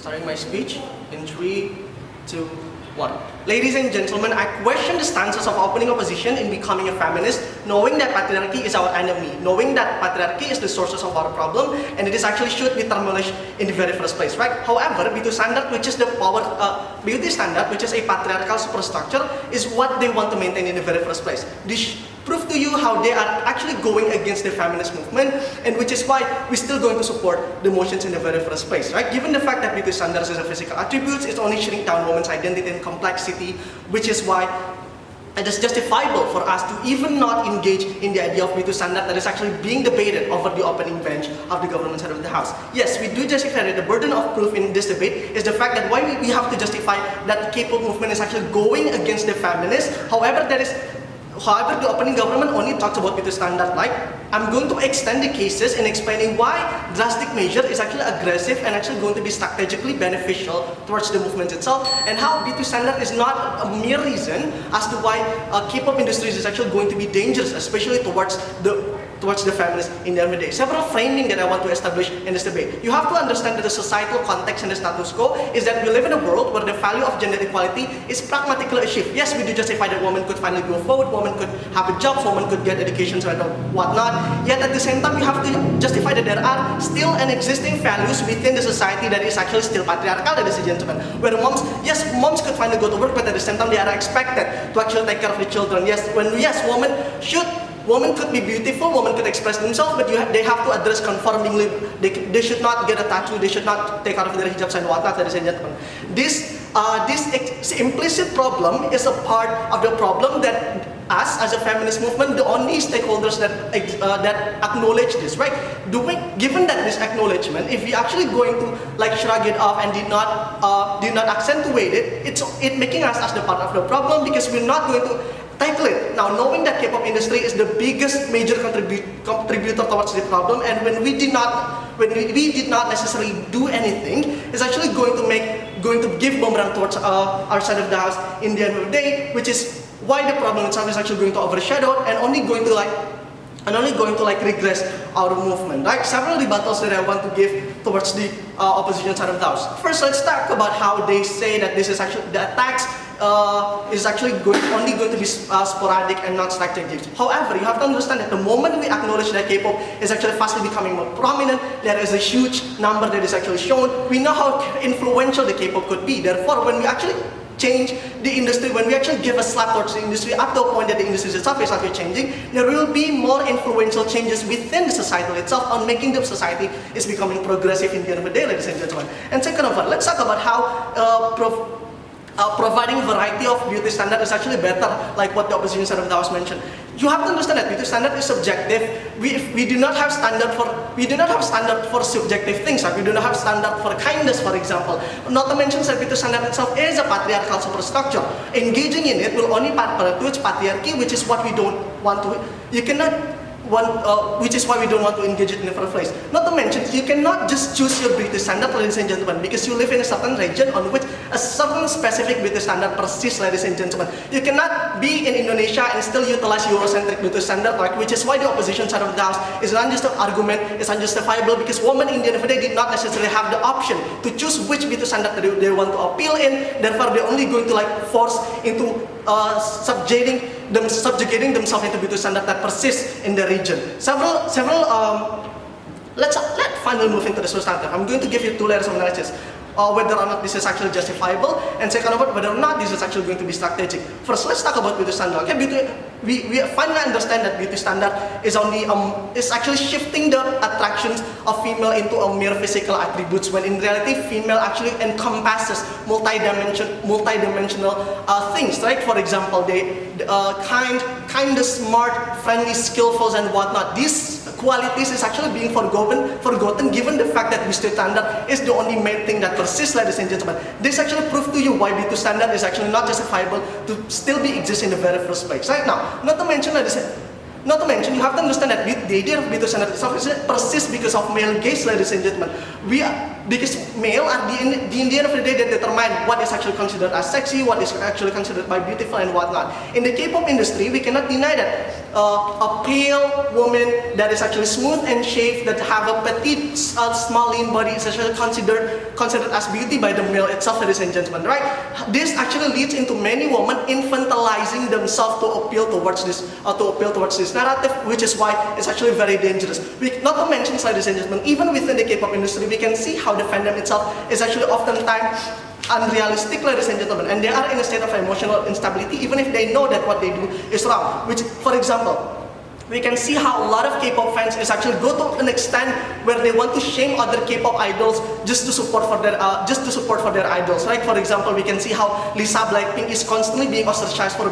Starting my speech in 3, 2, 1. Ladies and gentlemen, I question the stances of opening opposition in becoming a feminist, knowing that patriarchy is our enemy, knowing that patriarchy is the sources of our problem, and it is actually should be demolished in the very first place, right? However, beauty standard, which is the beauty standard, which is a patriarchal superstructure, is what they want to maintain in the very first place. This prove to you how they are actually going against the feminist movement, and which is why we're still going to support the motions in the very first place, right? Given the fact that beauty standards is a physical attributes, it's only shrink down women's identity and complexity, which is why it is justifiable for us to even not engage in the idea of beauty standard that is actually being debated over the opening bench of the government side of the house. Yes, we do justify that the burden of proof in this debate is the fact that why we have to justify that the K-pop movement is actually going against the feminists. However, the opening government only talks about beauty standard. Like, I'm going to extend the cases in explaining why drastic measure is actually aggressive and actually going to be strategically beneficial towards the movement itself, and how beauty standard is not a mere reason as to why K-pop industry is actually going to be dangerous, especially towards the feminists in the end of the day. Several framing that I want to establish in this debate. You have to understand that the societal context and the status quo is that we live in a world where the value of gender equality is pragmatically achieved. Yes, we do justify that women could finally go forward, women could have a job, women could get education and whatnot. Yet at the same time, you have to justify that there are still an existing values within the society that is actually still patriarchal, ladies and gentlemen. Where moms could finally go to work, but at the same time they are expected to actually take care of the children. Women could be beautiful, women could express themselves, but they have to address conformingly. They should not get a tattoo, they should not take out of their hijabs and whatnot, ladies and gentlemen. This implicit problem is a part of the problem that us as a feminist movement, the only stakeholders that acknowledge this, right? Given that this acknowledgement, if we actually going to like shrug it off and did not accentuate it, it's making us as the part of the problem, because we're not going to tackle it. Now, knowing that K-pop industry is the biggest major contributor towards the problem, and when we did not necessarily do anything, it's actually going to give boomerang towards our side of the house in the end of the day, which is why the problem itself is actually going to overshadow and only going to regress our movement, right? Several rebuttals that I want to give towards the opposition side of the house. First, let's talk about how they say that this is actually the attacks is actually only going to be sporadic and not strategic. However, you have to understand that the moment we acknowledge that K-pop is actually fastly becoming more prominent, there is a huge number that is actually shown. We know how influential the K-pop could be. Therefore, when we actually change the industry, when we actually give a slap towards the industry up to a point that the industry itself is actually changing, there will be more influential changes within the society itself on making the society is becoming progressive in the end of the day, ladies and gentlemen. And second of all, let's talk about how providing variety of beauty standard is actually better, like what the opposition side of the house mentioned. You have to understand that beauty standard is subjective. We do not have standard for subjective things. Like we do not have standard for kindness, for example. Not to mention that beauty standard itself is a patriarchal superstructure. Engaging in it will only perpetuate patriarchy, which is what we don't want to. Which is why we don't want to engage it in the first place. Not to mention, you cannot just choose your beauty standard, ladies and gentlemen, because you live in a certain region on which a certain specific beauty standard persists, ladies and gentlemen. You cannot be in Indonesia and still utilize Eurocentric beauty standard, like, which is why the opposition side of the house is an unjust argument, is unjustifiable, because women in the end of the day did not necessarily have the option to choose which beauty standard they want to appeal in. Therefore, they're only going to force into subjugating themselves into beauty standard that persists in the region. Let's finally move into the substantive. I'm going to give you two layers of analysis. Whether or not this is actually justifiable, and second about whether or not this is actually going to be strategic. First, let's talk about beauty standard. Okay, we finally understand that beauty standard is only is actually shifting the attractions of female into a mere physical attributes, when in reality female actually encompasses multi-dimensional things, right? For example, kind, smart, friendly, skillful, and whatnot. These qualities is actually being forgotten given the fact that beauty standard is the only main thing that persists, ladies and gentlemen. This actually proves to you why beauty standard is actually not justifiable to still be exist in the very first place. Right now, not to mention, you have to understand that the idea of beauty standard itself persists because of male gaze, ladies and gentlemen. because male are in the end of the day, they determine what is actually considered as sexy, what is actually considered by beautiful and whatnot. In the K-pop industry, we cannot deny that a pale woman that is actually smooth and shaved, that have a petite, small lean body is actually considered as beauty by the male itself, ladies and gentlemen, right? This actually leads into many women infantilizing themselves to appeal towards this narrative, which is why it's actually very dangerous. Not to mention, ladies and gentlemen, even within the K-pop industry, we can see how the fandom itself is actually oftentimes unrealistic, ladies and gentlemen, and they are in a state of emotional instability, even if they know that what they do is wrong. Which, for example, we can see how a lot of K-pop fans is actually go to an extent where they want to shame other K-pop idols just to support for their idols, right? For example, we can see how Lisa Blackpink is constantly being ostracized for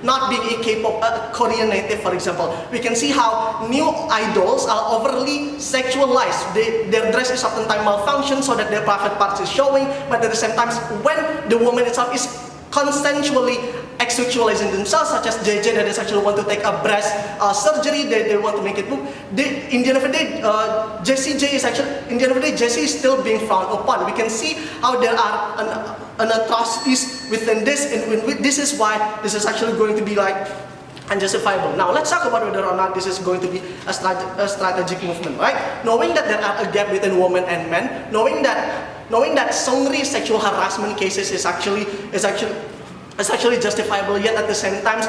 not being a K-pop Korean native, for example. We can see how new idols are overly sexualized. Their dress is oftentimes malfunction so that their private parts is showing, but at the same time, when the woman itself is consensually sexualizing themselves, such as JJ that is actually want to take a breast surgery, they want to make it move. In the end of the day, Jessie J is actually, in the end of the day, Jessie is still being frowned upon. We can see how there are an atrocities within this, and this is why this is actually going to be like unjustifiable. Now let's talk about whether or not this is going to be a strategic movement, right? Knowing that there are a gap between women and men, knowing that Seungri sexual harassment cases is actually justifiable, yet at the same time,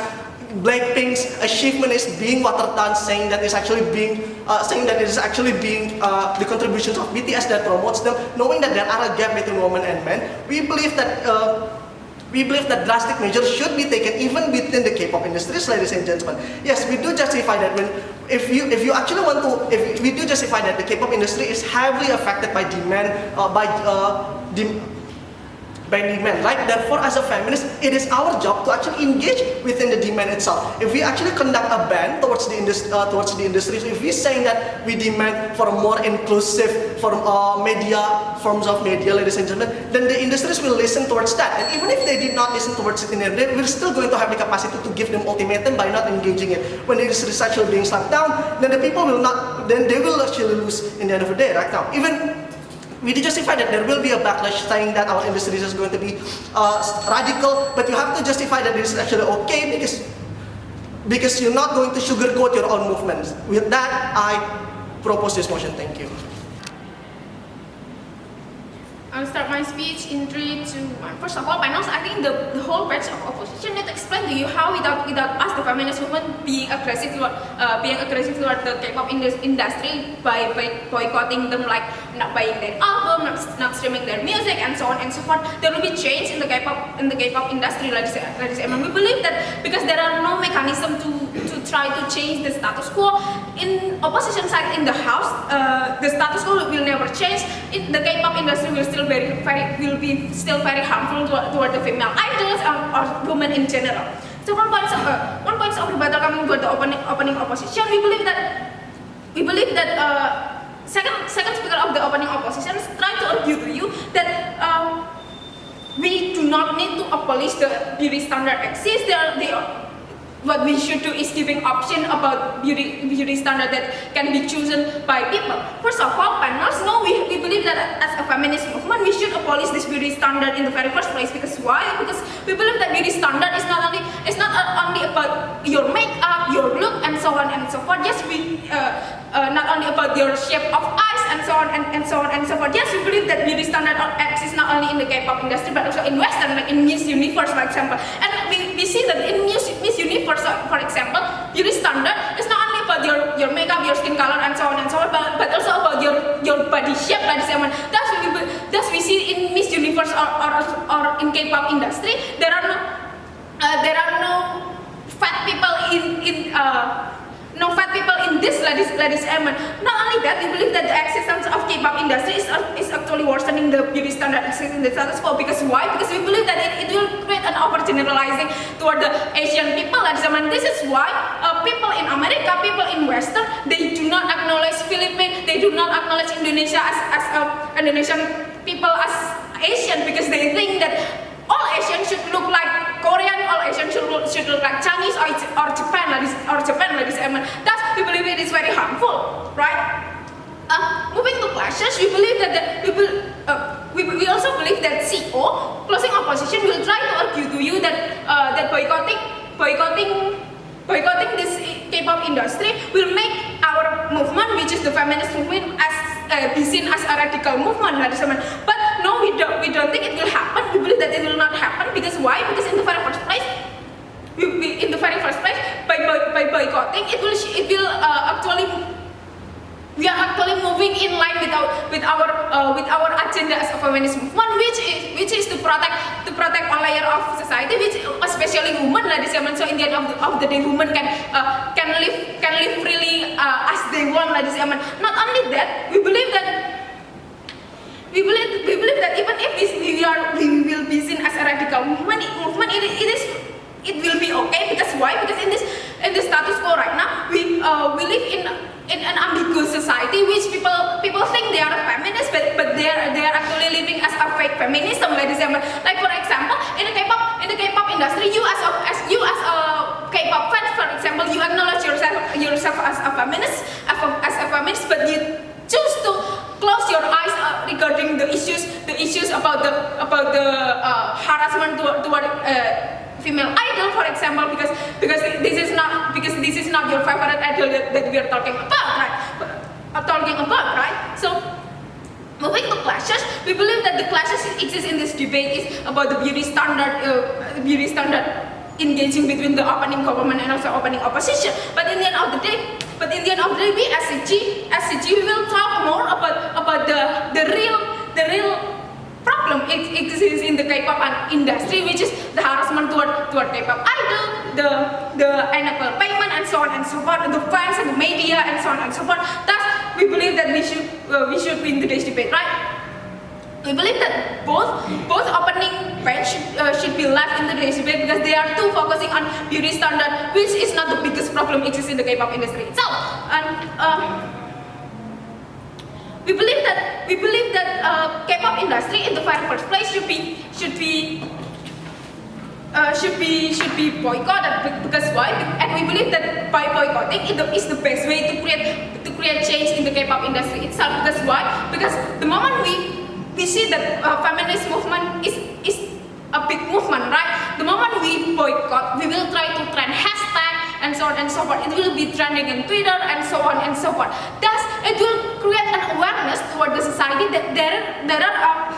Blackpink's achievement is being watered down, saying that it is actually being the contributions of BTS that promotes them. Knowing that there are a gap between women and men, we believe that drastic measures should be taken even within the K-pop industry, ladies and gentlemen. Yes, we do justify that if we do justify that the K-pop industry is heavily affected by demand, by demand, right? Therefore, as a feminist, it is our job to actually engage within the demand itself. If we actually conduct a ban towards the industry, if we saying that we demand for a more inclusive forms of media, ladies and gentlemen, then the industries will listen towards that. And even if they did not listen towards it in the end, we're still going to have the capacity to give them ultimatum by not engaging it. When the industry is actually being slapped down, then the people will not, then they will actually lose in the end of the day, right? Now, even we justify that there will be a backlash saying that our industry is going to be radical, but you have to justify that this is actually okay because you're not going to sugarcoat your own movements. With that, I propose this motion. Thank you. I'll start my speech in 3, 2, 1. First of all, panels, I think the whole batch of opposition need to explain to you how without us, the feminist movement, being aggressive toward the K-pop industry by boycotting them, like not buying their album, not streaming their music, and so on and so forth, there will be change in the K-pop industry, ladies and we believe that because there are no mechanism to try to change the status quo in opposition side in the house, the status quo will never change. The K-pop industry will still be very harmful toward the female idols or women in general. So one point of rebuttal coming toward the opening opposition, we believe that second speaker of the opening opposition is trying to argue to you that we do not need to abolish the beauty standard exists. What we should do is giving option about beauty standard that can be chosen by people. First of all, panels, no, we believe that as a feminist movement, we should abolish this beauty standard in the very first place. Because why? Because we believe that beauty standard is not only about your makeup, your look, and so on and so forth. Yes, not only about your shape of eyes and so on and so on and so forth. Yes, we believe that beauty standard exists not only in the K-pop industry but also in Western, like in Miss Universe, for example. And we see that in Miss Universe, for example, beauty standard is not only about your makeup, your skin color, and so on and so on, but also about your body shape, ladies and gentlemen. Thus we see in Miss Universe or in K-pop industry, there are no fat people no fat people in this, ladies and gentlemen. Not only that, we believe that the existence of K-pop industry is actually worsening the beauty standard existing in the status quo. Because why? Because we believe that it will create an overgeneralizing toward the Asian people, ladies and gentlemen. This is why people in America, people in Western, they do not acknowledge Philippines, they do not acknowledge Indonesia as Indonesian people as Asian, because they think that all Asians should look like Korean, all Asians should look like Chinese or Japan, ladies and gentlemen. Thus, we believe it is very harmful, right? moving to clashes, we believe that we also believe that CO, closing opposition, will try to argue to you that that boycotting this K-pop industry will make our movement, which is the feminist movement, as be seen as a radical movement, ladies and gentlemen. But no, we don't think it will happen. We believe that it will not happen because why? Because in the very first place, by boycotting, it will actually. We are actually moving in line with our agenda as a feminist movement, which is to protect all layer of society, which especially women, ladies and gentlemen. So in the end of the day, women can live freely as they want, ladies and gentlemen. Not only that, we believe that even if we will be seen as a radical movement, it will be okay. Because why? Because in this status quo right now, we live in an ambiguous society, which people think they are feminists, but they are actually living as a fake feminism, ladies and gentlemen. Like for example, in the K-pop industry, you as a K-pop fan, for example, you acknowledge yourself as a feminist, but you choose to close your eyes regarding the issues about the harassment toward female idol, for example, because this is not your favorite idol that we are talking about, right? So moving to clashes, we believe that the clashes exist in this debate is about the beauty standard engaging between the opening government and also opening opposition. But in the end of the day, we as CG, we will talk more about the real problem exists in the K-pop industry, which is the harassment toward K-pop idol, the unequal payment, and so on and so forth, the fans and the media, and so on and so forth. Thus, we believe that we should win today's debate, right? We believe that both opening page should be left in today's debate because they are too focusing on beauty standard, which is not the biggest problem exists in the K-pop industry itself. And we believe that K-pop industry in the very first place should be boycotted. Because why? And we believe that by boycotting is the best way to create change in the K-pop industry itself. Because why? Because the moment we see that feminist movement is a big movement, right? The moment we boycott, we will try to trend hashtag and so on and so forth. It will be trending in Twitter and so on and so forth. Thus, it will create an awareness toward the society that there are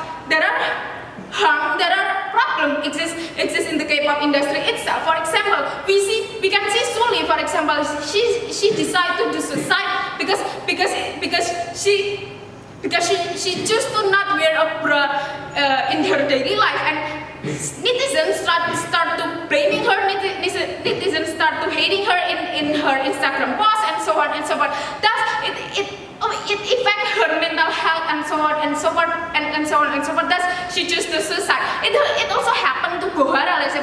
problems exist in the K-pop industry itself. For example, we can see Sulli, for example, she decided to do suicide because she chose to not wear a bra in her daily life, and netizens start to blaming her. Netizens start to hating her in her Instagram posts and so on and so forth. Thus, it affects her mental health and so on and so forth and so on and so forth. Thus, she chose to suicide. It also happened to Gohara. Let's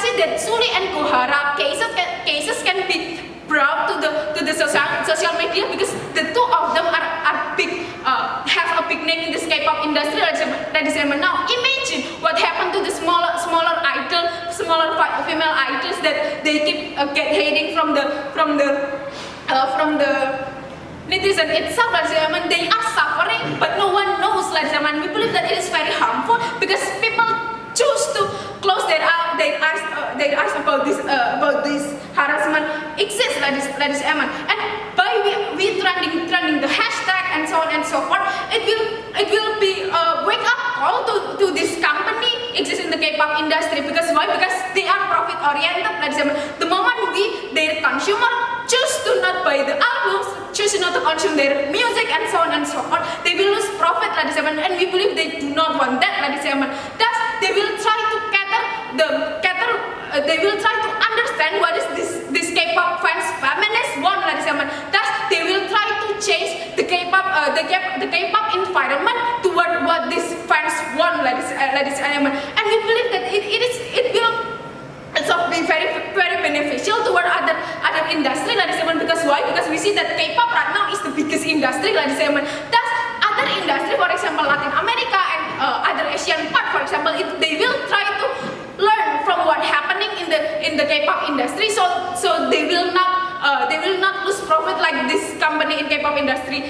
see that Sulli and Gohara cases can be brought to the social media because the two of them are big, have a big name in this K-pop industry. Now imagine what happened to the smaller female idols that they keep get hating from the netizen itself. They are suffering, but no one knows. We believe that it is very harmful because people choose to close their eyes about this harassment exists, ladies and gentlemen. And by we trending the hashtag and so on and so forth, it will be a wake up call to this company exists in the K-pop industry. Because why? Because they are profit oriented, ladies and gentlemen. The moment their consumer choose to not buy the albums, choose not to consume their music and so on and so forth, they will lose profit, ladies and gentlemen. And we believe they do not want that, ladies and gentlemen. Thus, they will try to they will try to understand what is this K-pop fans feminist want, ladies and gentlemen. Thus, they will try to change the K-pop environment toward what these fans want, ladies and gentlemen. And we believe that it will also be very beneficial toward other industry, ladies and gentlemen. Because why? Because we see that K-pop right now is the biggest industry, ladies and gentlemen. Thus, other industry, for example, Latin America and other Asian part, for example, they will try to learn from what happening in the K-pop industry, so they will not lose profit like this company in K-pop industry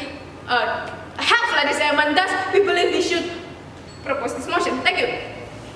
help ladies and gentlemen, thus we believe we should propose this motion. Thank you.